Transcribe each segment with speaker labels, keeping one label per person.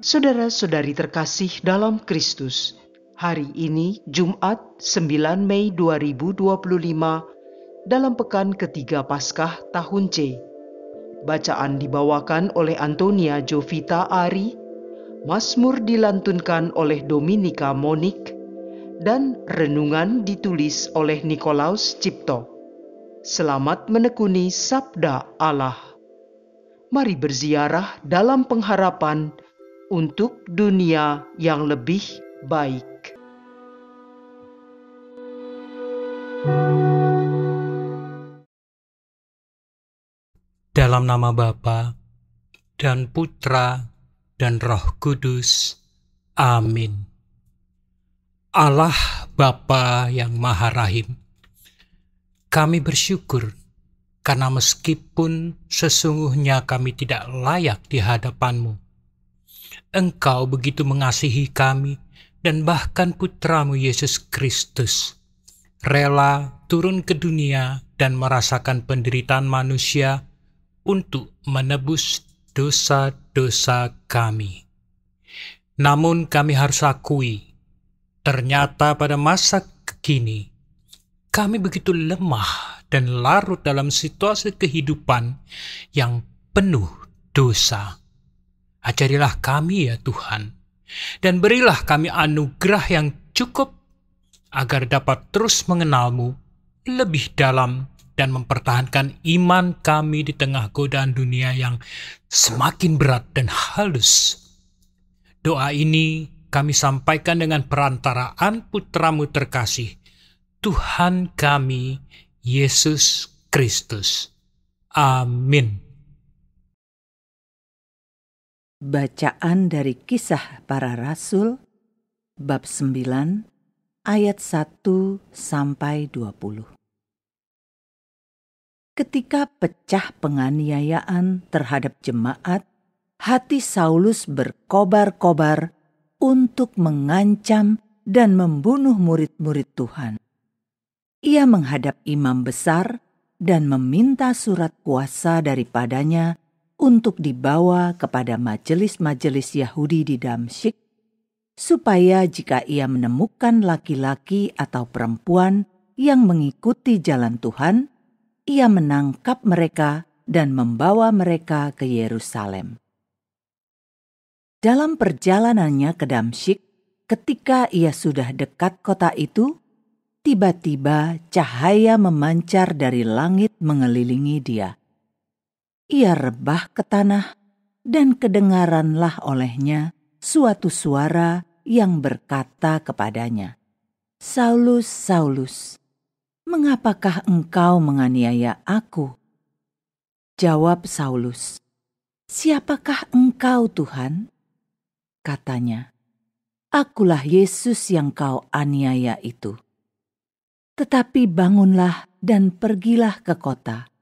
Speaker 1: Saudara-saudari terkasih dalam Kristus, hari ini Jumat 9 Mei 2025 dalam pekan ketiga Paskah tahun C. Bacaan dibawakan oleh Antonia Jovita Ari, Mazmur dilantunkan oleh Dominika Monik, dan renungan ditulis oleh Nikolaus Cipto. Selamat menekuni Sabda Allah. Mari berziarah dalam pengharapan untuk dunia yang lebih baik.
Speaker 2: Dalam nama Bapa dan Putra dan Roh Kudus. Amin. Allah Bapa yang Maha Rahim, kami bersyukur karena meskipun sesungguhnya kami tidak layak di hadapan-Mu, Engkau begitu mengasihi kami dan bahkan Putra-Mu Yesus Kristus rela turun ke dunia dan merasakan penderitaan manusia untuk menebus dosa-dosa kami. Namun kami harus akui, ternyata pada masa kini kami begitu lemah dan larut dalam situasi kehidupan yang penuh dosa. Ajarilah kami ya Tuhan, dan berilah kami anugerah yang cukup agar dapat terus mengenal-Mu lebih dalam dan mempertahankan iman kami di tengah godaan dunia yang semakin berat dan halus. Doa ini kami sampaikan dengan perantaraan Putra-Mu terkasih, Tuhan kami, Yesus Kristus. Amin.
Speaker 3: Bacaan dari Kisah Para Rasul, bab 9, ayat 1-20. Ketika pecah penganiayaan terhadap jemaat, hati Saulus berkobar-kobar untuk mengancam dan membunuh murid-murid Tuhan. Ia menghadap imam besar dan meminta surat kuasa daripadanya untuk dibawa kepada majelis-majelis Yahudi di Damsyik, supaya jika ia menemukan laki-laki atau perempuan yang mengikuti jalan Tuhan, ia menangkap mereka dan membawa mereka ke Yerusalem. Dalam perjalanannya ke Damsyik, ketika ia sudah dekat kota itu, tiba-tiba cahaya memancar dari langit mengelilingi dia. Ia rebah ke tanah, dan kedengaranlah olehnya suatu suara yang berkata kepadanya, "Saulus, Saulus, mengapakah engkau menganiaya aku?" Jawab Saulus, "Siapakah engkau, Tuhan?" Katanya, "Akulah Yesus yang kau aniaya itu. Tetapi bangunlah dan pergilah ke kota.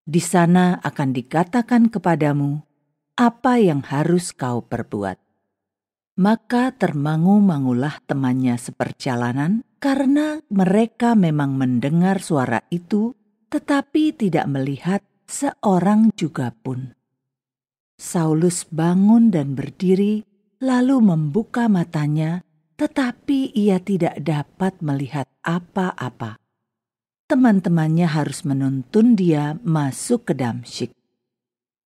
Speaker 3: Di sana akan dikatakan kepadamu apa yang harus kau perbuat." Maka termangu-mangulah temannya seperjalanan, karena mereka memang mendengar suara itu, tetapi tidak melihat seorang juga pun. Saulus bangun dan berdiri, lalu membuka matanya, tetapi ia tidak dapat melihat apa-apa. Teman-temannya harus menuntun dia masuk ke Damsyik.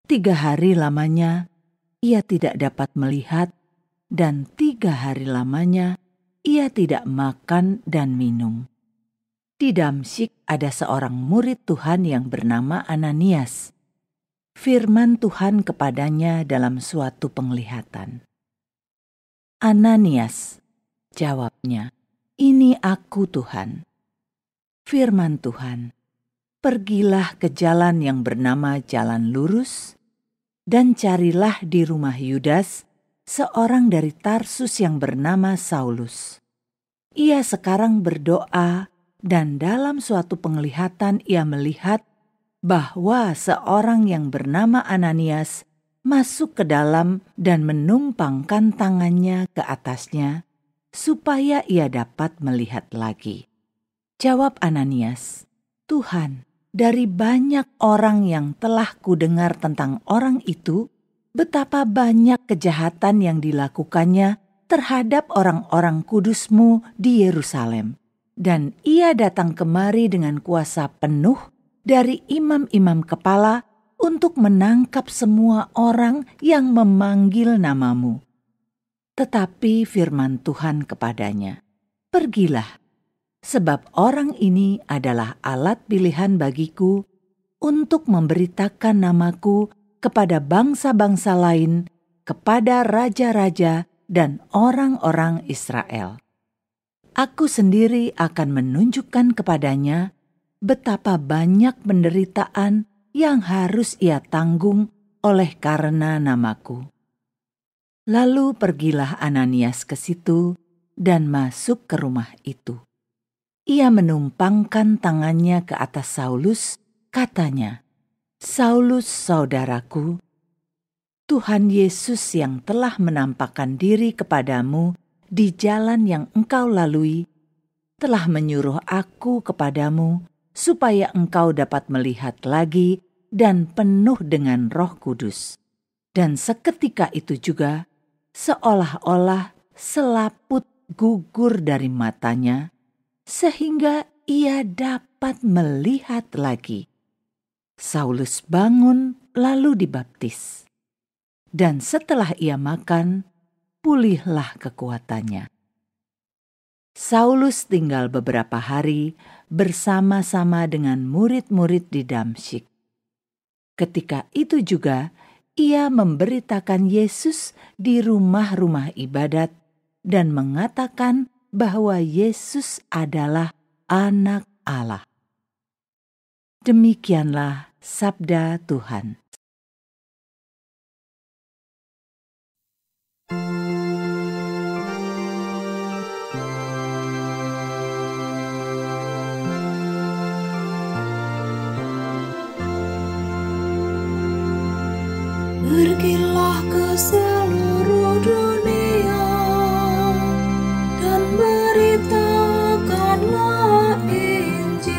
Speaker 3: 3 hari lamanya ia tidak dapat melihat, dan 3 hari lamanya ia tidak makan dan minum. Di Damsyik ada seorang murid Tuhan yang bernama Ananias. Firman Tuhan kepadanya dalam suatu penglihatan. "Ananias," jawabnya, "Ini aku, Tuhan." Firman Tuhan, "Pergilah ke jalan yang bernama Jalan Lurus, dan carilah di rumah Yudas seorang dari Tarsus yang bernama Saulus. Ia sekarang berdoa, dan dalam suatu penglihatan ia melihat bahwa seorang yang bernama Ananias masuk ke dalam dan menumpangkan tangannya ke atasnya, supaya ia dapat melihat lagi." Jawab Ananias, "Tuhan, dari banyak orang yang telah kudengar tentang orang itu, betapa banyak kejahatan yang dilakukannya terhadap orang-orang kudus-Mu di Yerusalem. Dan ia datang kemari dengan kuasa penuh dari imam-imam kepala untuk menangkap semua orang yang memanggil nama-Mu. Tetapi firman Tuhan kepadanya, "Pergilah, sebab orang ini adalah alat pilihan bagiku untuk memberitakan namaku kepada bangsa-bangsa lain, kepada raja-raja dan orang-orang Israel. Aku sendiri akan menunjukkan kepadanya betapa banyak penderitaan yang harus ia tanggung oleh karena namaku." Lalu pergilah Ananias ke situ dan masuk ke rumah itu. Ia menumpangkan tangannya ke atas Saulus, katanya, "Saulus, saudaraku, Tuhan Yesus yang telah menampakkan diri kepadamu di jalan yang engkau lalui, telah menyuruh aku kepadamu supaya engkau dapat melihat lagi dan penuh dengan Roh Kudus." Dan seketika itu juga, seolah-olah selaput gugur dari matanya, sehingga ia dapat melihat lagi. Saulus bangun lalu dibaptis. Dan setelah ia makan, pulihlah kekuatannya. Saulus tinggal beberapa hari bersama-sama dengan murid-murid di Damsyik. Ketika itu juga, ia memberitakan Yesus di rumah-rumah ibadat dan mengatakan bahwa Yesus adalah Anak Allah. Demikianlah sabda Tuhan.
Speaker 4: Pergilah ke seluruh dunia dan beritakanlah Injil.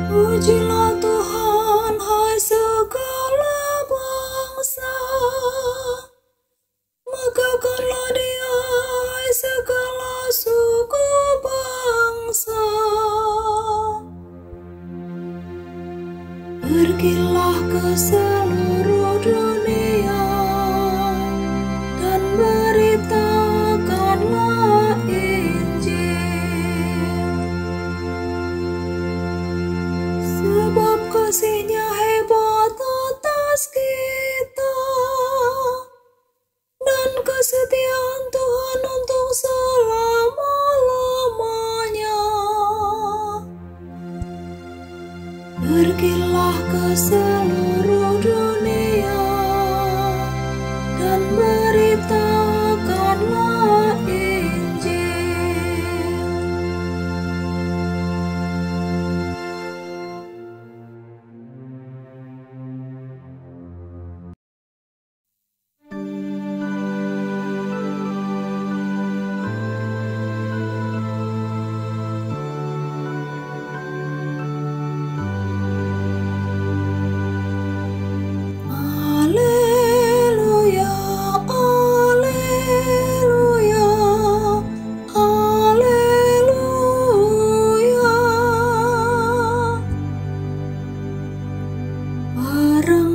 Speaker 4: Pujilah Tuhan, hai segala bangsa, megahkanlah Dia, hai segala suku bangsa. Pergilah ke seluruh dunia dan beritakanlah Injil. Sebab kasih-Nya hebat atas kita dan kesetiaan Tuhan untuk selama-lamanya. Pergilah ke seluruh dunia dan beritakanlah Injil.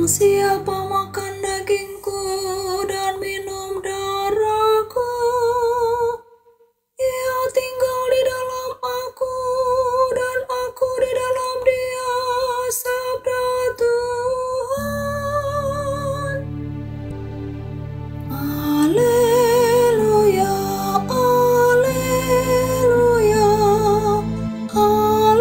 Speaker 4: Siapa makan dagingku dan minum darahku, ia tinggal di dalam aku dan aku di dalam dia, sabda Tuhan. Haleluya, haleluya, haleluya.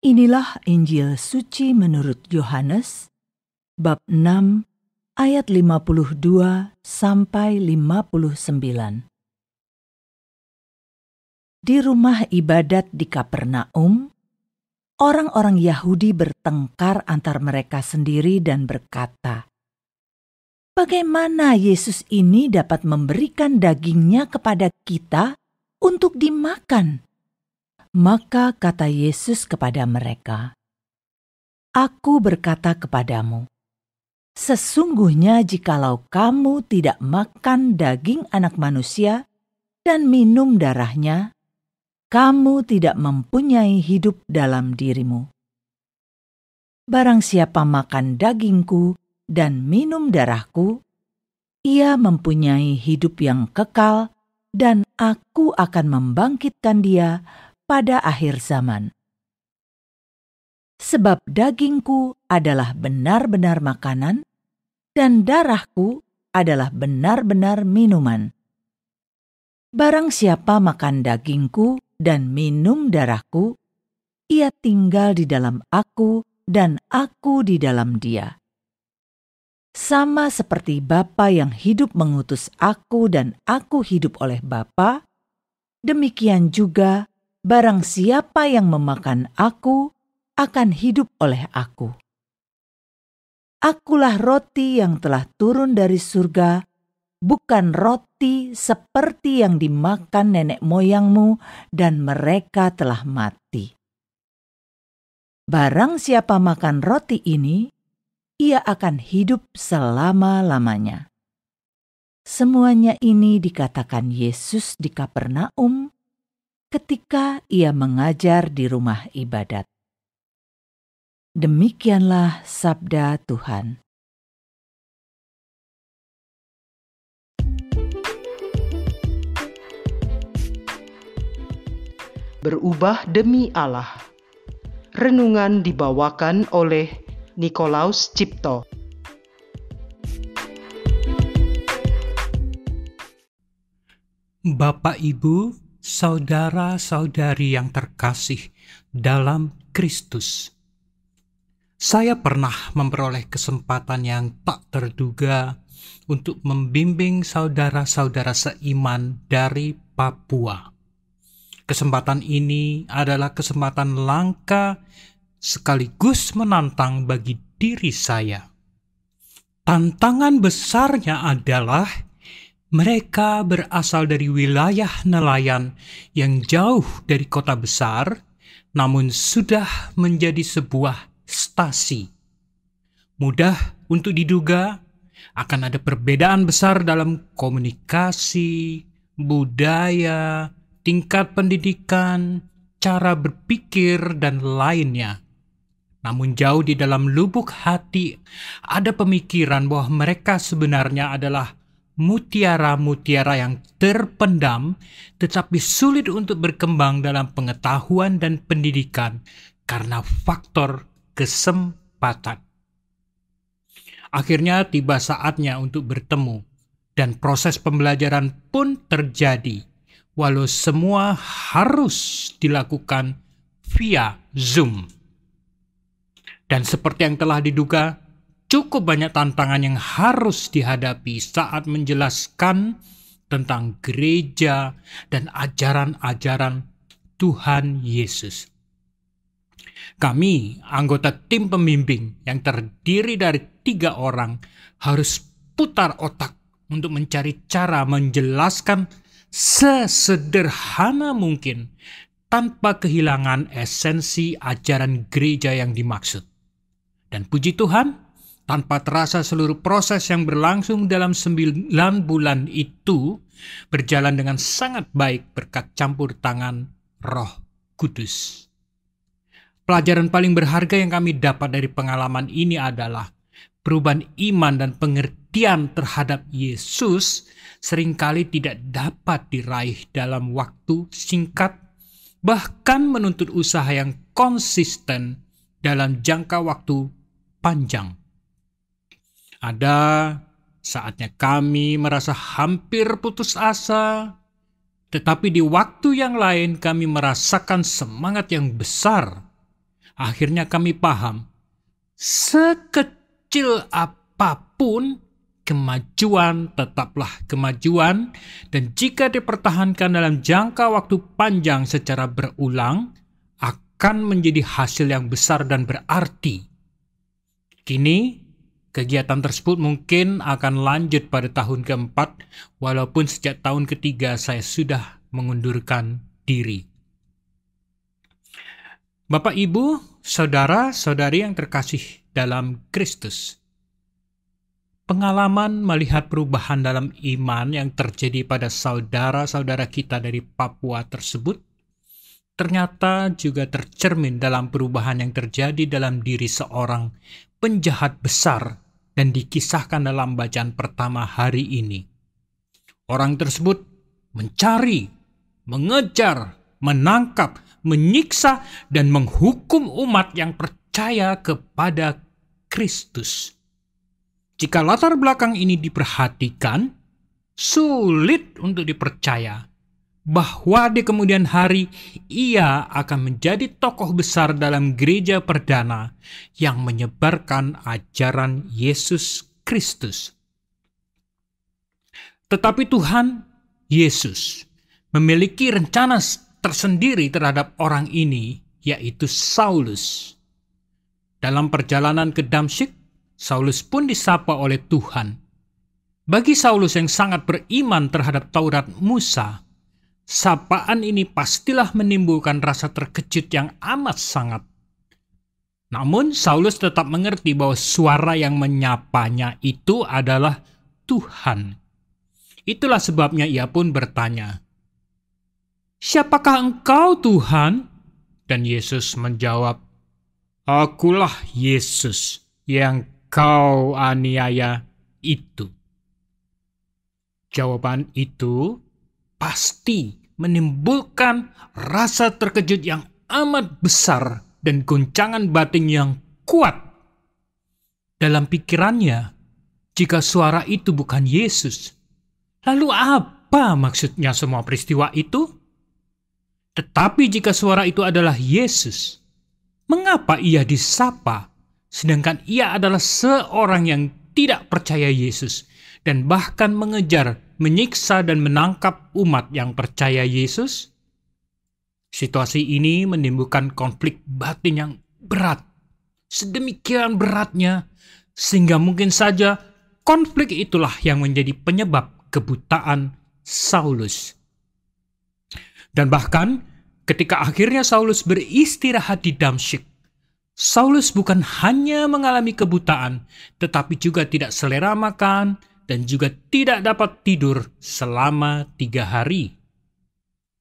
Speaker 3: Inilah Injil suci menurut Yohanes, bab 6, ayat 52 sampai 59. Di rumah ibadat di Kapernaum, orang-orang Yahudi bertengkar antar mereka sendiri dan berkata, "Bagaimana Yesus ini dapat memberikan dagingnya kepada kita untuk dimakan?" Maka kata Yesus kepada mereka, "Aku berkata kepadamu, sesungguhnya jikalau kamu tidak makan daging Anak Manusia dan minum darahnya, kamu tidak mempunyai hidup dalam dirimu. Barang siapa makan dagingku dan minum darahku, ia mempunyai hidup yang kekal, dan aku akan membangkitkan dia pada akhir zaman. Sebab dagingku adalah benar-benar makanan, dan darahku adalah benar-benar minuman. Barang siapa makan dagingku dan minum darahku, ia tinggal di dalam aku dan aku di dalam dia. Sama seperti Bapa yang hidup mengutus aku dan aku hidup oleh Bapa, demikian juga barang siapa yang memakan aku akan hidup oleh aku. Akulah roti yang telah turun dari surga, bukan roti seperti yang dimakan nenek moyangmu dan mereka telah mati. Barang siapa makan roti ini, ia akan hidup selama-lamanya." Semuanya ini dikatakan Yesus di Kapernaum ketika ia mengajar di rumah ibadat. Demikianlah sabda Tuhan.
Speaker 1: Berubah demi Allah. Renungan dibawakan oleh Nikolaus Cipto.
Speaker 2: Bapak, Ibu, saudara-saudari yang terkasih dalam Kristus. Saya pernah memperoleh kesempatan yang tak terduga untuk membimbing saudara-saudara seiman dari Papua. Kesempatan ini adalah kesempatan langka sekaligus menantang bagi diri saya. Tantangan besarnya adalah mereka berasal dari wilayah nelayan yang jauh dari kota besar, namun sudah menjadi sebuah stasi. Mudah untuk diduga akan ada perbedaan besar dalam komunikasi, budaya, tingkat pendidikan, cara berpikir, dan lainnya. Namun jauh di dalam lubuk hati ada pemikiran bahwa mereka sebenarnya adalah mutiara-mutiara yang terpendam tetapi sulit untuk berkembang dalam pengetahuan dan pendidikan karena faktor kesempatan. Akhirnya tiba saatnya untuk bertemu dan proses pembelajaran pun terjadi, walau semua harus dilakukan via Zoom. Dan seperti yang telah diduga, cukup banyak tantangan yang harus dihadapi saat menjelaskan tentang gereja dan ajaran-ajaran Tuhan Yesus. Kami, anggota tim pembimbing yang terdiri dari 3 orang, harus putar otak untuk mencari cara menjelaskan sesederhana mungkin tanpa kehilangan esensi ajaran gereja yang dimaksud. Dan puji Tuhan, tanpa terasa seluruh proses yang berlangsung dalam 9 bulan itu berjalan dengan sangat baik berkat campur tangan Roh Kudus. Pelajaran paling berharga yang kami dapat dari pengalaman ini adalah perubahan iman dan pengertian terhadap Yesus seringkali tidak dapat diraih dalam waktu singkat, bahkan menuntut usaha yang konsisten dalam jangka waktu panjang. Ada saatnya kami merasa hampir putus asa, tetapi di waktu yang lain kami merasakan semangat yang besar. akhirnya kami paham, sekecil apapun, kemajuan tetaplah kemajuan, dan jika dipertahankan dalam jangka waktu panjang secara berulang, akan menjadi hasil yang besar dan berarti. Kini, kegiatan tersebut mungkin akan lanjut pada tahun keempat, walaupun sejak tahun ketiga saya sudah mengundurkan diri. Bapak, Ibu, saudara-saudari yang terkasih dalam Kristus, pengalaman melihat perubahan dalam iman yang terjadi pada saudara-saudara kita dari Papua tersebut ternyata juga tercermin dalam perubahan yang terjadi dalam diri seorang penjahat besar dan dikisahkan dalam bacaan pertama hari ini. Orang tersebut mencari, mengejar, menangkap, menyiksa, dan menghukum umat yang percaya kepada Kristus. Jika latar belakang ini diperhatikan, sulit untuk dipercaya bahwa di kemudian hari ia akan menjadi tokoh besar dalam gereja perdana yang menyebarkan ajaran Yesus Kristus. Tetapi Tuhan Yesus memiliki rencana tersendiri terhadap orang ini, yaitu Saulus. Dalam perjalanan ke Damsyik, Saulus pun disapa oleh Tuhan. Bagi Saulus yang sangat beriman terhadap Taurat Musa, sapaan ini pastilah menimbulkan rasa terkejut yang amat sangat. Namun Saulus tetap mengerti bahwa suara yang menyapanya itu adalah Tuhan. Itulah sebabnya ia pun bertanya, "Siapakah engkau, Tuhan?" Dan Yesus menjawab, "Akulah Yesus yang kau aniaya itu." Jawaban itu pasti menimbulkan rasa terkejut yang amat besar dan goncangan batin yang kuat. Dalam pikirannya, jika suara itu bukan Yesus, lalu apa maksudnya semua peristiwa itu? Tetapi jika suara itu adalah Yesus, mengapa ia disapa, sedangkan ia adalah seorang yang tidak percaya Yesus dan bahkan mengejar, menyiksa, dan menangkap umat yang percaya Yesus? Situasi ini menimbulkan konflik batin yang berat, sedemikian beratnya, sehingga mungkin saja konflik itulah yang menjadi penyebab kebutaan Saulus. Dan bahkan ketika akhirnya Saulus beristirahat di Damsyik, Saulus bukan hanya mengalami kebutaan, tetapi juga tidak selera makan dan juga tidak dapat tidur selama 3 hari.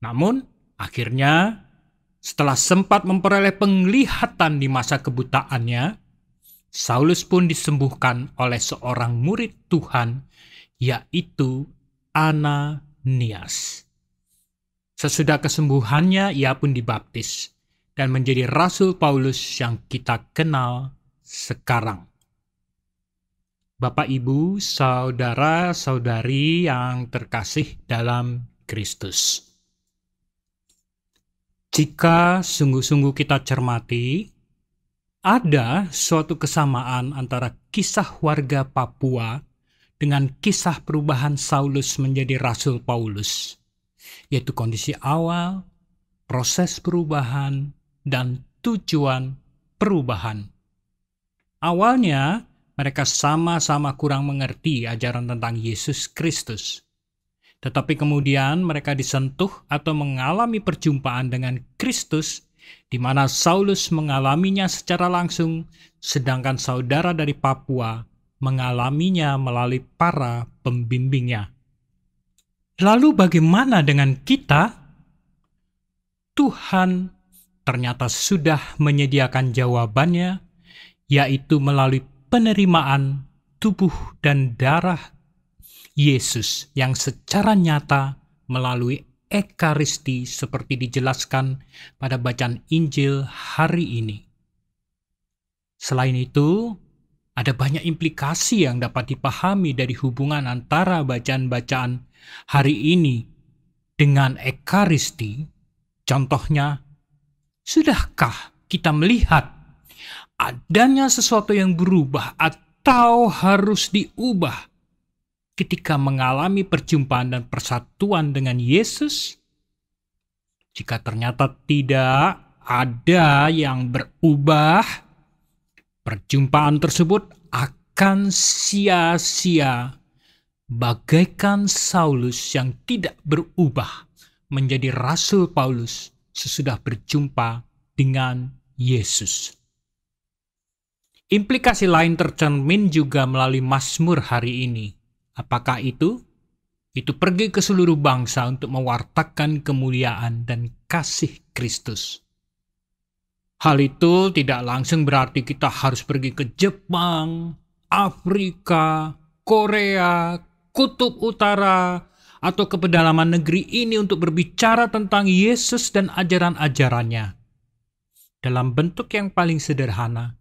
Speaker 2: Namun, akhirnya setelah sempat memperoleh penglihatan di masa kebutaannya, Saulus pun disembuhkan oleh seorang murid Tuhan, yaitu Ananias. Sesudah kesembuhannya, ia pun dibaptis dan menjadi Rasul Paulus yang kita kenal sekarang. Bapak, Ibu, saudara-saudari yang terkasih dalam Kristus. Jika sungguh-sungguh kita cermati, ada suatu kesamaan antara kisah warga Papua dengan kisah perubahan Saulus menjadi Rasul Paulus, yaitu kondisi awal, proses perubahan, dan tujuan perubahan. Awalnya, mereka sama-sama kurang mengerti ajaran tentang Yesus Kristus. Tetapi kemudian mereka disentuh atau mengalami perjumpaan dengan Kristus, di mana Saulus mengalaminya secara langsung, sedangkan saudara dari Papua mengalaminya melalui para pembimbingnya. Lalu bagaimana dengan kita? Tuhan ternyata sudah menyediakan jawabannya, yaitu melalui penerimaan tubuh dan darah Yesus yang secara nyata melalui Ekaristi seperti dijelaskan pada bacaan Injil hari ini. Selain itu, ada banyak implikasi yang dapat dipahami dari hubungan antara bacaan-bacaan hari ini dengan Ekaristi. Contohnya, sudahkah kita melihat adanya sesuatu yang berubah atau harus diubah ketika mengalami perjumpaan dan persatuan dengan Yesus. Jika ternyata tidak ada yang berubah, perjumpaan tersebut akan sia-sia, bagaikan Saulus yang tidak berubah menjadi Rasul Paulus sesudah berjumpa dengan Yesus. Implikasi lain tercermin juga melalui Mazmur hari ini. Apakah itu? Itu pergi ke seluruh bangsa untuk mewartakan kemuliaan dan kasih Kristus. Hal itu tidak langsung berarti kita harus pergi ke Jepang, Afrika, Korea, Kutub Utara, atau ke pedalaman negeri ini untuk berbicara tentang Yesus dan ajaran-ajarannya. Dalam bentuk yang paling sederhana,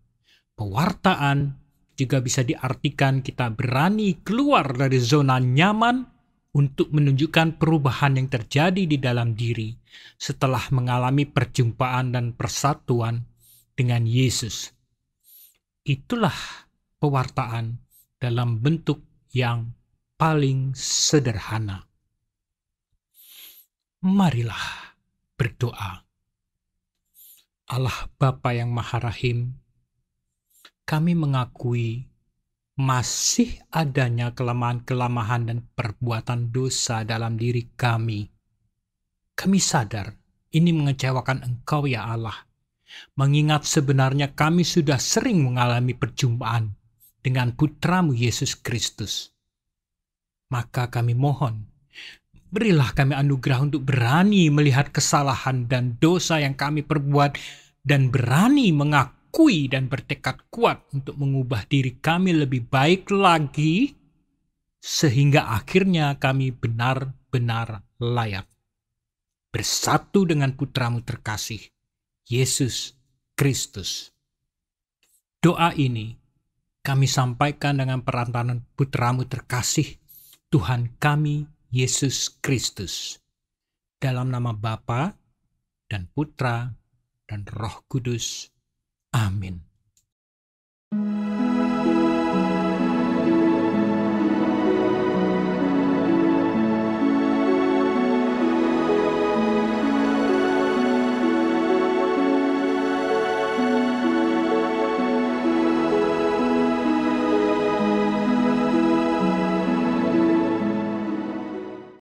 Speaker 2: pewartaan juga bisa diartikan kita berani keluar dari zona nyaman untuk menunjukkan perubahan yang terjadi di dalam diri setelah mengalami perjumpaan dan persatuan dengan Yesus. Itulah pewartaan dalam bentuk yang paling sederhana. Marilah berdoa. Allah Bapa yang Maha Rahim, kami mengakui masih adanya kelemahan-kelemahan dan perbuatan dosa dalam diri kami. Kami sadar ini mengecewakan Engkau ya Allah, mengingat sebenarnya kami sudah sering mengalami perjumpaan dengan Putra-Mu Yesus Kristus. Maka kami mohon, berilah kami anugerah untuk berani melihat kesalahan dan dosa yang kami perbuat dan berani mengakui dan bertekad kuat untuk mengubah diri kami lebih baik lagi sehingga akhirnya kami benar-benar layak bersatu dengan Putra-Mu terkasih, Yesus Kristus. Doa ini kami sampaikan dengan perantaraan Putra-Mu terkasih, Tuhan kami, Yesus Kristus. Dalam nama Bapa dan Putra dan Roh Kudus. Amin.